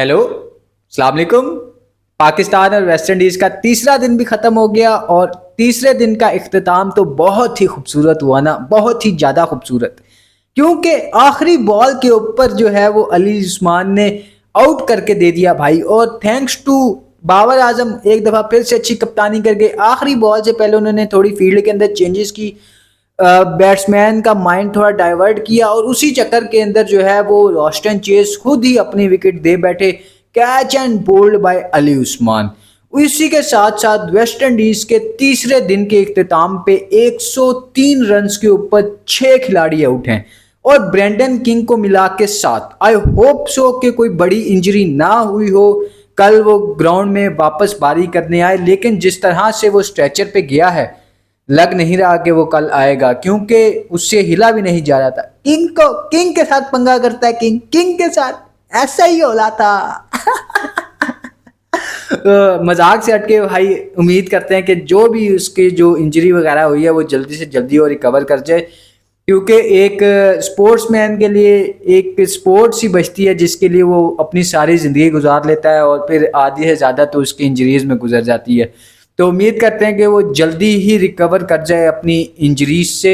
Hello, अस्सलाम वालेकुम। पाकिस्तान और वेस्ट इंडीज़ का तीसरा दिन भी ख़त्म हो गया और तीसरे दिन का इख्तिताम तो बहुत ही खूबसूरत हुआ ना, बहुत ही ज़्यादा खूबसूरत। क्योंकि आखिरी बॉल के ऊपर जो है वो अली उस्मान ने आउट करके दे दिया भाई। और थैंक्स टू बाबर आजम एक दफ़ा फिर से अच्छी कप्तानी करके आखिरी बॉल से पहले उन्होंने थोड़ी फील्ड के अंदर चेंजेस की, बैट्समैन का माइंड थोड़ा डाइवर्ट किया और उसी चक्कर के अंदर जो है वो रोस्टन चेस खुद ही अपनी विकेट दे बैठे। Catch and bowled by Ali Usman. इसी के साथ साथ वेस्ट इंडीज के तीसरे दिन के इख्तिताम पे 103 रन्स के ऊपर 6 खिलाड़ी आउट हैं और ब्रेंडन किंग को मिला के 7। आई होप सो कि कोई बड़ी इंजरी ना हुई हो, कल वो ग्राउंड में वापस बारी करने आए, लेकिन जिस तरह से वो स्ट्रेचर पे गया है लग नहीं रहा कि वो कल आएगा, क्योंकि उससे हिला भी नहीं जा रहा था। किंग के साथ पंगा करता है, किंग के साथ ऐसा ही होला था। मजाक से हटके भाई उम्मीद करते हैं कि जो भी उसकी जो इंजरी वगैरह हुई है वो जल्दी से जल्दी और रिकवर कर जाए, क्योंकि एक स्पोर्ट्समैन के लिए एक स्पोर्ट्स ही बचती है जिसके लिए वो अपनी सारी ज़िंदगी गुजार लेता है और फिर आधी से ज़्यादा तो उसकी इंजरीज में गुजर जाती है। तो उम्मीद करते हैं कि वो जल्दी ही रिकवर कर जाए अपनी इंजरीज से,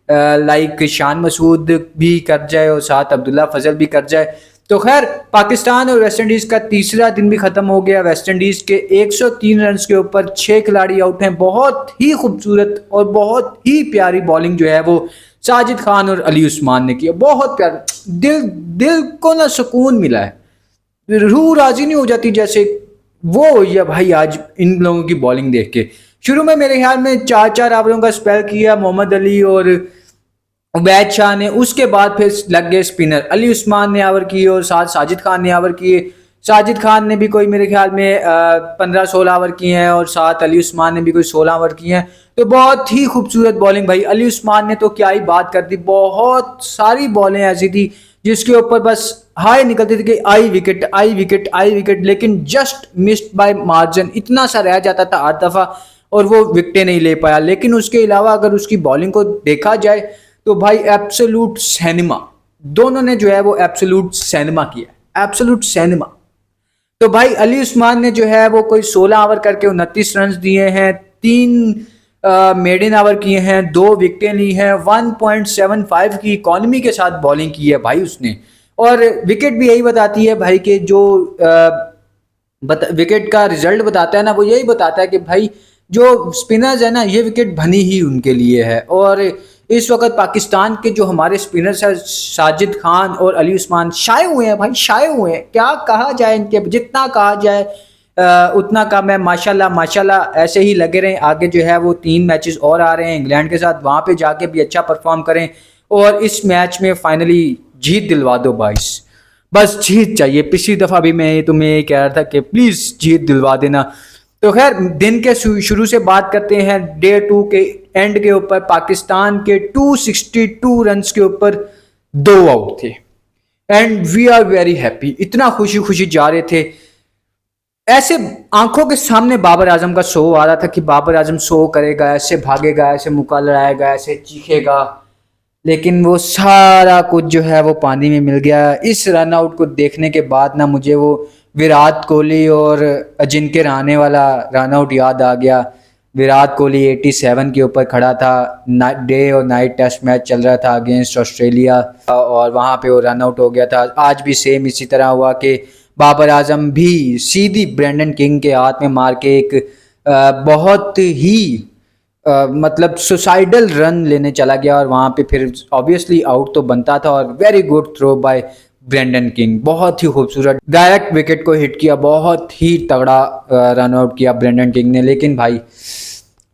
लाइक शान मसूद भी कर जाए और साथ अब्दुल्ला फजल भी कर जाए। तो खैर, पाकिस्तान और वेस्ट इंडीज़ का तीसरा दिन भी ख़त्म हो गया। वेस्ट इंडीज़ के 103 रन के ऊपर 6 खिलाड़ी आउट हैं। बहुत ही खूबसूरत और बहुत ही प्यारी बॉलिंग जो है वो साजिद खान और अली उस्मान ने की है। बहुत प्यारा, दिल को ना सुकून मिला है, रूह राजी नहीं हो जाती जैसे वो हुई है भाई आज इन लोगों की बॉलिंग देख के। शुरू में मेरे ख्याल में 4-4 ओवरों का स्पेल किया मोहम्मद अली और उबैद शाह ने, उसके बाद फिर लग गए स्पिनर। अली उस्मान ने ओवर किए और साथ साजिद खान ने ओवर किए। साजिद खान ने भी कोई मेरे ख्याल में 15-16 ओवर किए हैं और साथ अली उस्मान ने भी कोई 16 ओवर किए हैं। तो बहुत ही खूबसूरत बॉलिंग भाई। अली उस्मान ने तो क्या ही बात कर दी, बहुत सारी बॉलें ऐसी थी जिसके ऊपर बस हाई निकलती थी कि आई विकेट आई विकेट आई विकेट, लेकिन जस्ट मिस्ड बाय मार्जिन, इतना सा रह जाता था 8 दफ़ा और वो विकेटें नहीं ले पाया। लेकिन उसके अलावा अगर उसकी बॉलिंग को देखा जाए तो भाई एब्सोल्यूट सिनेमा, दोनों ने जो है वो एब्सोल्यूट सिनेमा किया, एब्सोल्यूट सिनेमा। तो भाई अली उस्मान ने जो है वो कोई 16 ओवर करके 29 रन दिए हैं, 3 मेडन ओवर किए हैं, 2 विकेटें ली हैं, 1.75 की इकॉनमी के साथ बॉलिंग की है भाई उसने। और विकेट भी यही बताती है भाई कि जो विकेट का रिजल्ट बताता है ना, वो यही बताता है कि भाई जो स्पिनर्स है ना, ये विकेट बनी ही उनके लिए है। और इस वक्त पाकिस्तान के जो हमारे स्पिनर्स हैं साजिद खान और अली उस्मान शाये हुए हैं भाई, शाये हुए हैं। क्या कहा जाए इनके, जितना कहा जाए उतना कम है। माशाल्लाह माशाल्लाह ऐसे ही लगे रहें। आगे जो है वो 3 मैचेस और आ रहे हैं इंग्लैंड के साथ, वहाँ पे जाके भी अच्छा परफॉर्म करें और इस मैच में फाइनली जीत दिलवा दो बाइस। बस जीत चाहिए। पिछली दफ़ा भी मैं तुम्हें ये कह रहा था कि प्लीज़ जीत दिलवा देना। तो खैर, दिन के शुरू से बात करते हैं। डे 2 के एंड के ऊपर पाकिस्तान के 262 रन्स के ऊपर 2 आउट थे and we are very happy. इतना खुशी खुशी जा रहे थे, ऐसे आंखों के सामने बाबर आजम का शो आ रहा था कि बाबर आजम शो करेगा, ऐसे भागेगा, ऐसे मुक्का लड़ाएगा, ऐसे चीखेगा, लेकिन वो सारा कुछ जो है वो पानी में मिल गया। इस रन आउट को देखने के बाद ना मुझे वो विराट कोहली और अजिंक्य रहाणे वाला रन आउट याद आ गया। विराट कोहली 87 के ऊपर खड़ा था, डे और नाइट टेस्ट मैच चल रहा था अगेंस्ट ऑस्ट्रेलिया और वहाँ पे वो रन आउट हो गया था। आज भी सेम इसी तरह हुआ कि बाबर आजम भी सीधी ब्रेंडन किंग के हाथ में मार के एक बहुत ही मतलब सुसाइडल रन लेने चला गया और वहाँ पे फिर ऑब्वियसली आउट तो बनता था। और very good throw by Brandon King, बहुत ही खूबसूरत डायरेक्ट विकेट को हिट किया, बहुत ही तगड़ा रन आउट किया ब्रेंडन किंग ने। लेकिन भाई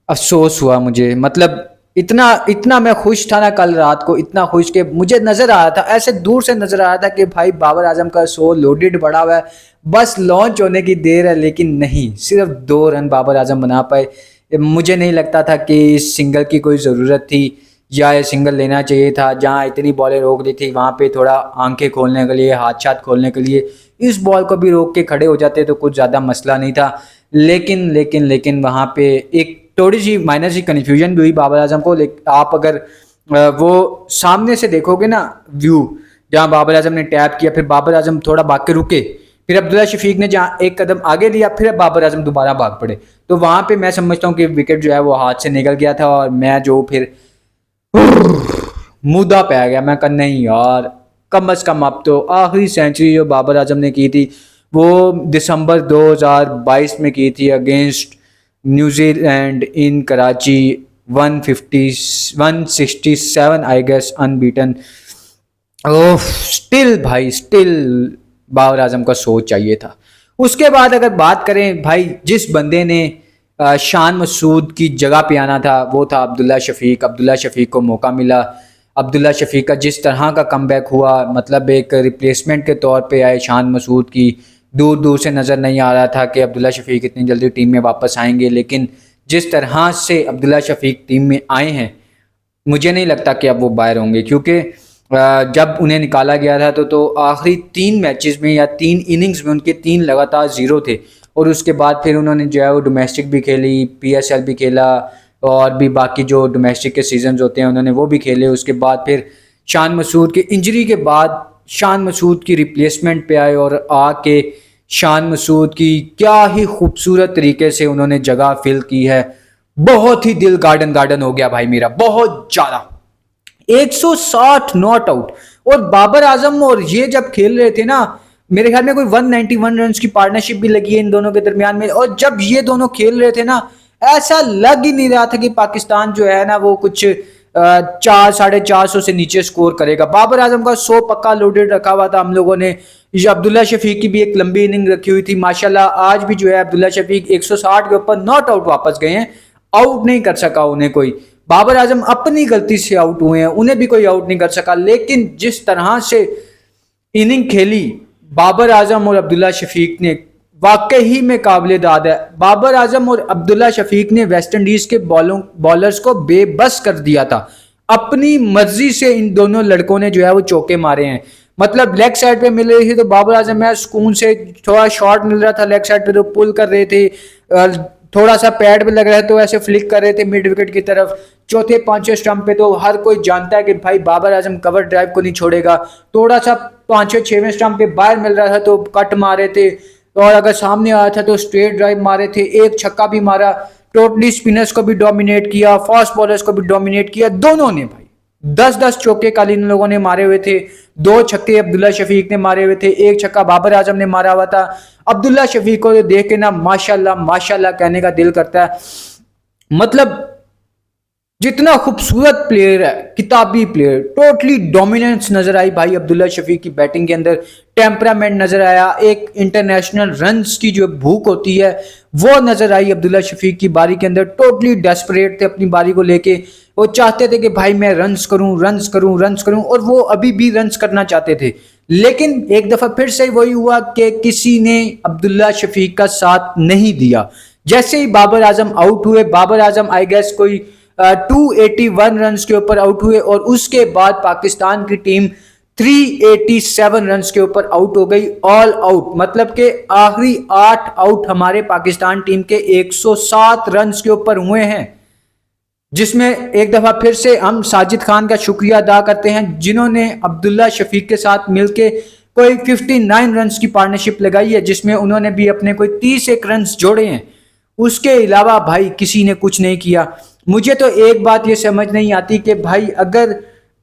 अफसोस हुआ मुझे, मतलब इतना मैं खुश था ना कल रात को, इतना खुश कि मुझे नज़र आ रहा था, ऐसे दूर से नज़र आ रहा था कि भाई बाबर आजम का शो लोडेड पड़ा हुआ है, बस लॉन्च होने की देर है। लेकिन नहीं, सिर्फ 2 रन बाबर आजम बना पाए। मुझे नहीं लगता था कि इस सिंगल की कोई ज़रूरत थी या ये सिंगल लेना चाहिए था। जहाँ इतनी बॉलें रोक दी थी वहाँ पे थोड़ा आंखें खोलने के लिए, हाथ खोलने के लिए इस बॉल को भी रोक के खड़े हो जाते तो कुछ ज़्यादा मसला नहीं था। लेकिन वहाँ पे एक थोड़ी सी माइनर सी कन्फ्यूजन भी हुई बाबर आजम को। आप अगर वो सामने से देखोगे ना व्यू, जहाँ बाबर आजम ने टैप किया, फिर बाबर आजम थोड़ा भाग के रुके, फिर अब्दुल्ला शफीक ने जहाँ एक कदम आगे लिया, फिर बाबर आजम दोबारा भाग पड़े। तो वहां पे मैं समझता हूँ कि विकेट जो है वो हाथ से निकल गया था और मैं जो फिर मुद्दा पे आ गया। मैं कहा नहीं यार, कम अज कम अब तो आखिरी सेंचुरी जो बाबर आजम ने की थी वो दिसंबर 2022 में की थी against New Zealand in Karachi, 150 167 I guess unbeaten. Oh still भाई, स्टिल बाबर आजम का सोच चाहिए था। उसके बाद अगर बात करें भाई, जिस बंदे ने शान मसूद की जगह पे आना था वो था अब्दुल्ला शफीक। अब्दुल्ला शफीक को मौका मिला। अब्दुल्ला शफीक का जिस तरह का कमबैक हुआ, मतलब एक रिप्लेसमेंट के तौर पे आए शान मसूद की। दूर दूर से नज़र नहीं आ रहा था कि अब्दुल्ला शफीक इतनी जल्दी टीम में वापस आएंगे, लेकिन जिस तरह से अब्दुल्ला शफीक टीम में आए हैं मुझे नहीं लगता कि अब वो बाहर होंगे, क्योंकि जब उन्हें निकाला गया था तो आखिरी 3 मैचेस में या 3 इनिंग्स में उनके 3 लगातार ज़ीरो थे। और उसके बाद फिर उन्होंने जो है वो डोमेस्टिक भी खेली, PSL भी खेला और भी बाकी जो डोमेस्टिक के सीजन्स होते हैं उन्होंने वो भी खेले। उसके बाद फिर शान मसूद की इंजरी के बाद शान मसूद की रिप्लेसमेंट पे आए और आके शान मसूद की क्या ही खूबसूरत तरीके से उन्होंने जगह फिल की है। बहुत ही दिल गार्डन गार्डन हो गया भाई मेरा, बहुत ज़्यादा। 160 नॉट आउट। और बाबर आजम और ये जब खेल रहे थे ना, मेरे ख्याल में कोई 191 रन की पार्टनरशिप भी लगी है इन दोनों के दरमियान में। और जब ये दोनों खेल रहे थे ना, ऐसा लग ही नहीं रहा था कि पाकिस्तान जो है ना वो कुछ 400-450 से नीचे स्कोर करेगा। बाबर आजम का 100 पक्का लोडेड रखा हुआ था हम लोगों ने। अब्दुल्ला शफीक की भी एक लंबी इनिंग रखी हुई थी माशाल्लाह। आज भी जो है अब्दुल्ला शफीक 160 के ऊपर नॉट आउट वापस गए हैं, आउट नहीं कर सका उन्हें कोई। बाबर आजम अपनी गलती से आउट हुए हैं, उन्हें भी कोई आउट नहीं कर सका। लेकिन जिस तरह से इनिंग खेली बाबर आजम और अब्दुल्ला शफीक ने, वाकई ही में काबिल दाद है। बाबर आजम और अब्दुल्ला शफीक ने वेस्ट इंडीज के बॉलर्स को बेबस कर दिया था। अपनी मर्जी से इन दोनों लड़कों ने जो है वो चौके मारे हैं। मतलब लेग साइड पे मिल रही थी तो बाबर आजम में सुकून से, थोड़ा शॉट मिल रहा था लेग साइड पे तो पुल कर रहे थे, थोड़ा सा पैड पे लग रहा है तो ऐसे फ्लिक कर रहे थे मिड विकेट की तरफ। चौथे पांचवें स्टंप पे तो हर कोई जानता है कि भाई बाबर आजम कवर ड्राइव को नहीं छोड़ेगा। थोड़ा सा पांचवें छठवें स्टंप पे बाहर मिल रहा था तो कट मारे थे, और अगर सामने आया था तो स्ट्रेट ड्राइव मारे थे। एक छक्का भी मारा। टोटली स्पिनर्स को भी डोमिनेट किया, फास्ट बॉलर्स को भी डोमिनेट किया दोनों ने भाई। 10-10 चौके कल इन लोगों ने मारे हुए थे। 2 छक्के अब्दुल्ला शफीक ने मारे हुए थे, 1 छक्का बाबर आजम ने मारा हुआ था। अब्दुल्ला शफीक को देख के ना माशाल्लाह माशाल्लाह कहने का दिल करता है। मतलब जितना खूबसूरत प्लेयर है, किताबी प्लेयर, टोटली डोमिनेंस नजर आई भाई अब्दुल्ला शफीक की बैटिंग के अंदर। टेम्परामेंट नजर आया, एक इंटरनेशनल रन्स की जो भूख होती है वो नजर आई अब्दुल्ला शफीक की बारी के अंदर। टोटली डेस्परेट थे अपनी बारी को लेके, वो चाहते थे कि भाई मैं रन्स करूं रन्स करूं रन्स करूं, और वो अभी भी रन्स करना चाहते थे। लेकिन एक दफा फिर से वही हुआ कि किसी ने अब्दुल्ला शफीक का साथ नहीं दिया। जैसे ही बाबर आजम आउट हुए, बाबर आजम आई गेस कोई 281 रन के ऊपर आउट हुए, और उसके बाद पाकिस्तान की टीम 387 रन के ऊपर आउट हो गई, ऑल आउट। मतलब के आखिरी 8 आउट हमारे पाकिस्तान टीम के 107 रन के ऊपर हुए हैं, जिसमें एक दफा फिर से हम साजिद खान का शुक्रिया अदा करते हैं जिन्होंने अब्दुल्ला शफीक के साथ मिलके कोई 59 रन की पार्टनरशिप लगाई है, जिसमें उन्होंने भी अपने कोई 31 रन जोड़े हैं। उसके अलावा भाई किसी ने कुछ नहीं किया। मुझे तो एक बात ये समझ नहीं आती कि भाई अगर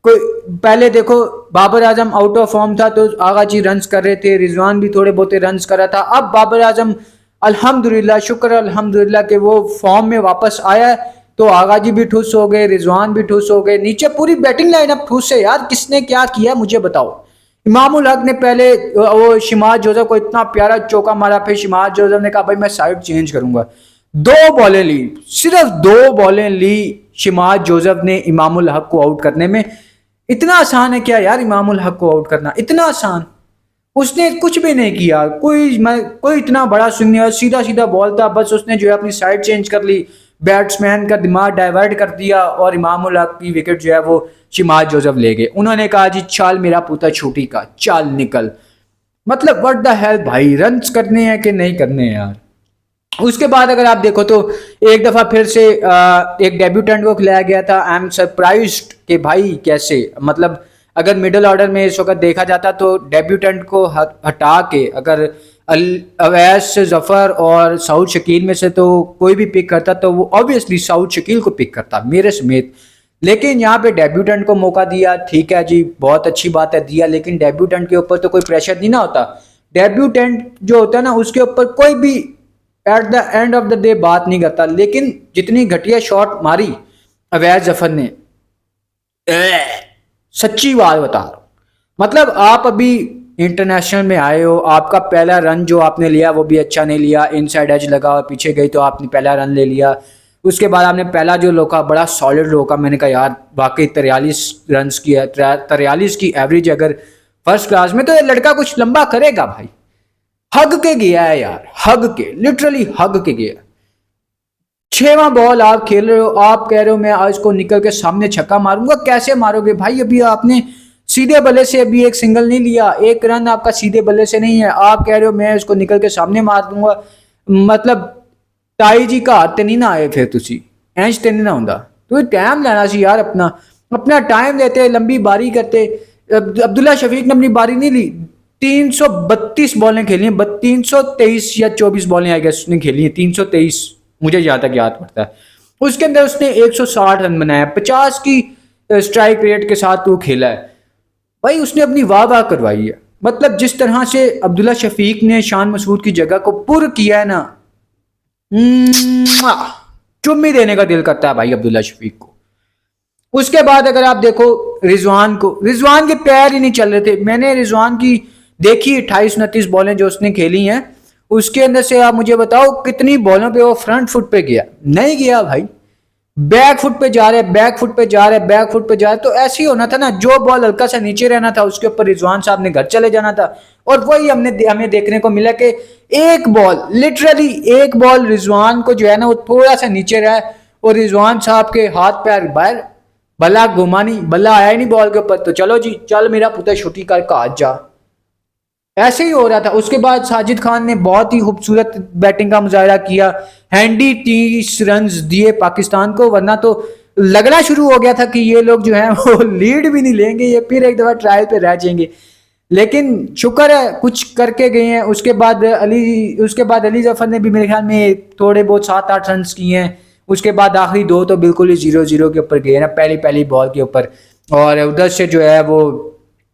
कोई, पहले देखो Babar Azam out of form था तो आगा जी रन्स कर रहे थे, रिजवान भी थोड़े बहुत रन्स कर रहा था। अब बाबर आजम अल्हम्दुलिल्लाह, शुक्र अल्हम्दुलिल्लाह कि वो फॉर्म में वापस आया है, तो आगा जी भी ठुस हो गए, रिजवान भी ठुस हो गए, नीचे पूरी बैटिंग लाइनअप ठुस है। यार किसने क्या किया मुझे बताओ। इमामुल हक ने पहले वो शिमाज जोसेफ को इतना प्यारा चौका मारा, फिर शिमाज जोसेफ ने कहा भाई मैं साइड चेंज करूंगा। 2 बॉलें ली, सिर्फ 2 बॉलें ली शिमाज जोसेफ ने इमामुल हक को आउट करने में। इतना आसान है क्या यार इमामुल हक को आउट करना, इतना आसान? उसने कुछ भी नहीं किया, कोई इतना बड़ा स्विंग नहीं, सीधा सीधा बॉल था, बस उसने जो है अपनी साइड चेंज कर ली, बैट्समैन का दिमाग डाइवर्ट कर दिया, और इमामुल हक की विकेट जो है वो शिमाज जोसेफ ले गए। उन्होंने कहा जी चाल मेरा पुता छोटी का, चाल निकल। मतलब व्हाट द हेल भाई, रन्स करने हैं कि नहीं करने हैं यार। उसके बाद अगर आप देखो तो एक दफा फिर से एक डेब्यूटेंट को खिलाया गया था। आई एम सरप्राइज्ड कि भाई कैसे, मतलब अगर मिडिल ऑर्डर में इस वक्त देखा जाता तो डेब्यूटेंट को हटा के अगर अवैस जफर और सऊद शकील में से तो कोई भी पिक करता तो वो ऑब्वियसली सऊद शकील को पिक करता मेरे समेत। लेकिन यहाँ पे डेब्यूटेंट को मौका दिया, ठीक है जी, बहुत अच्छी बात है दिया, लेकिन डेब्यूटेंट के ऊपर तो कोई प्रेशर नहीं ना होता। डेब्यूटेंट जो होता है ना उसके ऊपर कोई भी at the end of the day बात नहीं करता। लेकिन जितनी घटिया शॉट मारी अवैस जफर ने, सच्ची बात बता रहा हूं, मतलब आप अभी इंटरनेशनल में आए हो, आपका पहला रन जो आपने लिया वो भी अच्छा नहीं लिया, इनसाइड एज लगा और पीछे गई तो आपने पहला रन ले लिया। उसके बाद आपने पहला जो रोका बड़ा सॉलिड रोका, मैंने कहा यार वाकई 43 रन की है, 43 की एवरेज अगर फर्स्ट क्लास में तो ये लड़का कुछ लंबा करेगा भाई। हग के गया है यार, हग के, लिटरली हग के गया। 6वां बॉल आप खेल रहे हो, आप कह रहे हो मैं आज को निकल के सामने छक्का मारूंगा, कैसे मारोगे भाई? अभी आपने सीधे बल्ले से अभी एक सिंगल नहीं लिया, एक रन आपका सीधे बल्ले से नहीं है, आप कह रहे हो मैं इसको निकल के सामने मार दूंगा। मतलब ताई जी का हाथ नहीं ना आए, फिर तुसी इंज ते नहीं ना होंदा, तो टाइम लेना सी यार, अपना टाइम लेते, लंबी बारी करते। अब्दुल्ला शफीक ने अपनी बारी नहीं ली, 332 बॉलें खेली हैं, 323 या 24 बॉलें आई गेस उसने खेली हैं, 323 मुझे जहाँ तक याद पड़ता है। उसके अंदर उसने 160 रन बनाया, 50 की स्ट्राइक रेट के साथ वो खेला है भाई, उसने अपनी वाह वाह करवाई है। मतलब जिस तरह से अब्दुल्ला शफीक ने शान मसूद की जगह को पुर किया है ना, चुम्मी देने का दिल करता है भाई अब्दुल्ला शफीक को। उसके बाद अगर आप देखो रिजवान को, रिजवान के पैर ही नहीं चल रहे थे। मैंने रिजवान की देखी 28-29 बॉलें जो उसने खेली हैं, उसके अंदर से आप मुझे बताओ कितनी बॉलों पे वो फ्रंट फुट पे गया? नहीं गया भाई, बैक फुट पे जा रहे, बैक फुट पे जा रहे, बैक फुट पे जा रहे। तो ऐसे ही होना था ना, जो बॉल हल्का सा नीचे रहना था उसके ऊपर रिजवान साहब ने घर चले जाना था। और वही हमें देखने को मिला कि एक बॉल, लिटरली एक बॉल रिजवान को जो है ना वो थोड़ा सा नीचे रहा और रिजवान साहब के हाथ पैर बाहर, बल्ला घुमा नहीं, बल्ला आया नहीं बॉल के ऊपर, तो चलो जी चल मेरा पुत्र छुट्टी कर काज जा, ऐसे ही हो रहा था। उसके बाद साजिद खान ने बहुत ही खूबसूरत बैटिंग का मुजाहरा किया, हैंडी 30 रन दिए पाकिस्तान को, वरना तो लगना शुरू हो गया था कि ये लोग जो है वो लीड भी नहीं लेंगे, ये फिर एक दफा ट्रायल पे रह जाएंगे। लेकिन शुक्र है कुछ करके गए हैं। उसके बाद अली जफर ने भी मेरे ख्याल में थोड़े बहुत 7-8 रन किए हैं। उसके बाद आखिरी 2 तो बिल्कुल ही 0-0 के ऊपर गए ना, पहली बॉल के ऊपर। और उधर से जो है वो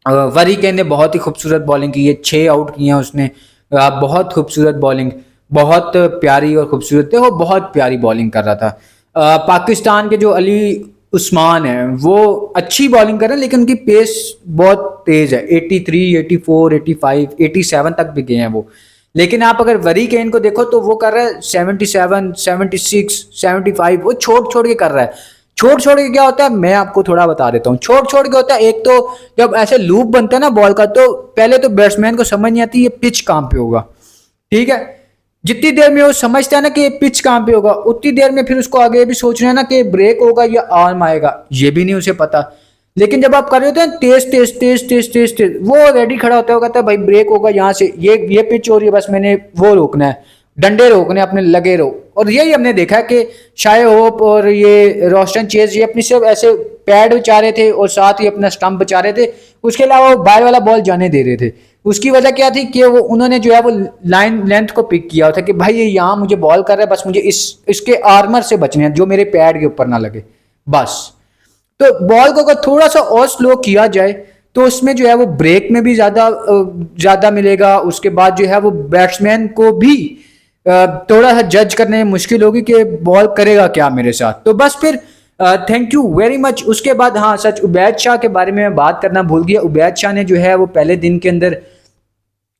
वरी केन ने बहुत ही खूबसूरत बॉलिंग की है, 6 आउट किए हैं उसने, बहुत खूबसूरत बॉलिंग, बहुत प्यारी और खूबसूरत थे, वो बहुत प्यारी बॉलिंग कर रहा था। पाकिस्तान के जो अली उस्मान है वो अच्छी बॉलिंग कर रहे हैं, लेकिन उनकी पेस बहुत तेज है, 83, 84, 85, 87 तक भी गए हैं वो। लेकिन आप अगर वरी केन को देखो तो वो कर रहा है 77, 76, 75, वो छोड़ के कर रहा है। छोड़ के क्या होता है मैं आपको थोड़ा बता देता हूँ। छोड़ के होता है, एक तो जब ऐसे लूप बनता है ना बॉल का, तो पहले तो बैट्समैन को समझ नहीं आती ये पिच कहाँ पे होगा, ठीक है। जितनी देर में वो समझता है ना कि ये पिच कहाँ पे होगा, उतनी देर में फिर उसको आगे भी सोचना है ना कि ब्रेक होगा या आर्म आएगा, ये भी नहीं उसे पता। लेकिन जब आप कर रहे होते हैं तेज, वो रेडी खड़ा होता है, कहता है भाई ब्रेक होगा यहाँ से, ये पिच हो रही है, बस मैंने वो रोकना है, डंडे रोकने अपने, लगे रहो। और यही हमने देखा है कि शाय होप और ये रोस्टन चेज ये अपनी सिर्फ ऐसे पैड बचा रहे थे और साथ ही अपना स्टंप बचा रहे थे, उसके अलावा वो बाहर वाला बॉल जाने दे रहे थे। उसकी वजह क्या थी कि वो उन्होंने जो है वो लाइन लेंथ को पिक किया था कि भाई ये यहाँ मुझे बॉल कर रहा है, बस मुझे इसके आर्मर से बचने हैं जो मेरे पैड के ऊपर ना लगे बस। तो बॉल को अगर थोड़ा सा और स्लो किया जाए तो उसमें जो है वो ब्रेक में भी ज्यादा मिलेगा। उसके बाद जो है वो बैट्समैन को भी थोड़ा सा जज करने में मुश्किल होगी कि बॉल करेगा क्या मेरे साथ। तो बस फिर थैंक यू वेरी मच। उसके बाद हाँ सच, उबैद शाह के बारे में मैं बात करना भूल गया। उबैद शाह ने जो है वो पहले दिन के अंदर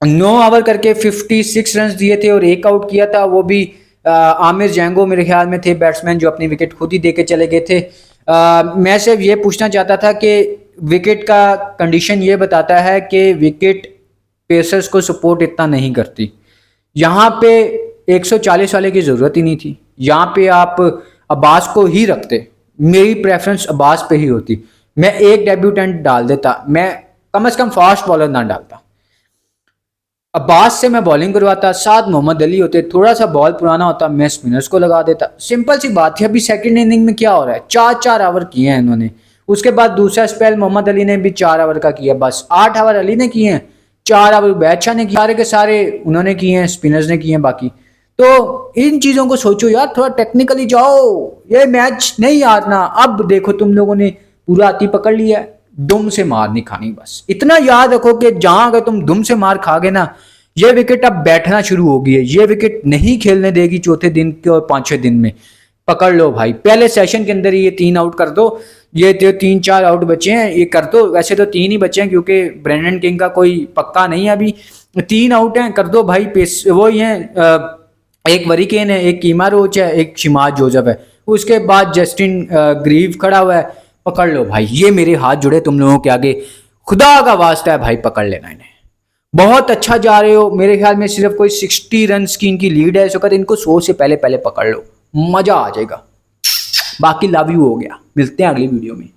9 ओवर करके 56 रन दिए थे और 1 आउट किया था, वो भी आमिर जैंगो मेरे ख्याल में थे बैट्समैन जो अपनी विकेट खुद ही दे के चले गए थे। मैं सिर्फ ये पूछना चाहता था कि विकेट का कंडीशन ये बताता है कि विकेट पेसर्स को सपोर्ट इतना नहीं करती। यहाँ पे 140 वाले की ज़रूरत ही नहीं थी, यहाँ पे आप अब्बास को ही रखते। मेरी प्रेफरेंस अब्बास पे ही होती, मैं एक डेब्यूटेंट डाल देता, मैं कम से कम फास्ट बॉलर ना डालता, अब्बास से मैं बॉलिंग करवाता, साथ मोहम्मद अली होते, थोड़ा सा बॉल पुराना होता, मैं स्पिनर्स को लगा देता। सिंपल सी बात है। अभी सेकंड इनिंग में क्या हो रहा है, 4 ओवर किए हैं इन्होंने। उसके बाद दूसरा स्पेल मोहम्मद अली ने भी 4 ओवर का किया, बस 8 ओवर अली ने किए हैं, 4 अब बैदशाह ने किए, सारे के सारे उन्होंने किए हैं, स्पिनर्स ने किए हैं बाकी। तो इन चीजों को सोचो यार, थोड़ा टेक्निकली जाओ, ये मैच नहीं हारना। अब देखो तुम लोगों ने पूरा हाथी पकड़ लिया है, दुम से मार नहीं खानी। बस इतना याद रखो कि जहां अगर तुम दुम से मार खागे ना, ये विकेट अब बैठना शुरू हो गई है, ये विकेट नहीं खेलने देगी चौथे दिन के और 5-6 दिन में। पकड़ लो भाई, पहले सेशन के अंदर ही ये 3 आउट कर दो। ये जो 3-4 आउट बचे हैं ये कर दो, वैसे तो 3 ही बचे हैं क्योंकि ब्रेंडन किंग का कोई पक्का नहीं है अभी। 3 आउट हैं, कर दो भाई। पेस वो ही है, एक वरीकेन है, एक कीमा रोच है, एक शिमाज जोजफ है, उसके बाद जस्टिन ग्रीव खड़ा हुआ है। पकड़ लो भाई, ये मेरे हाथ जुड़े तुम लोगों के आगे, खुदा का वास्ता है भाई, पकड़ लेना इन्हें। बहुत अच्छा जा रहे हो, मेरे ख्याल में सिर्फ कोई 60 रन की इनकी लीड है इस वक्त। इनको 100 से पहले पहले पकड़ लो, मजा आ जाएगा। बाकी लव यू हो गया, मिलते हैं अगली वीडियो में।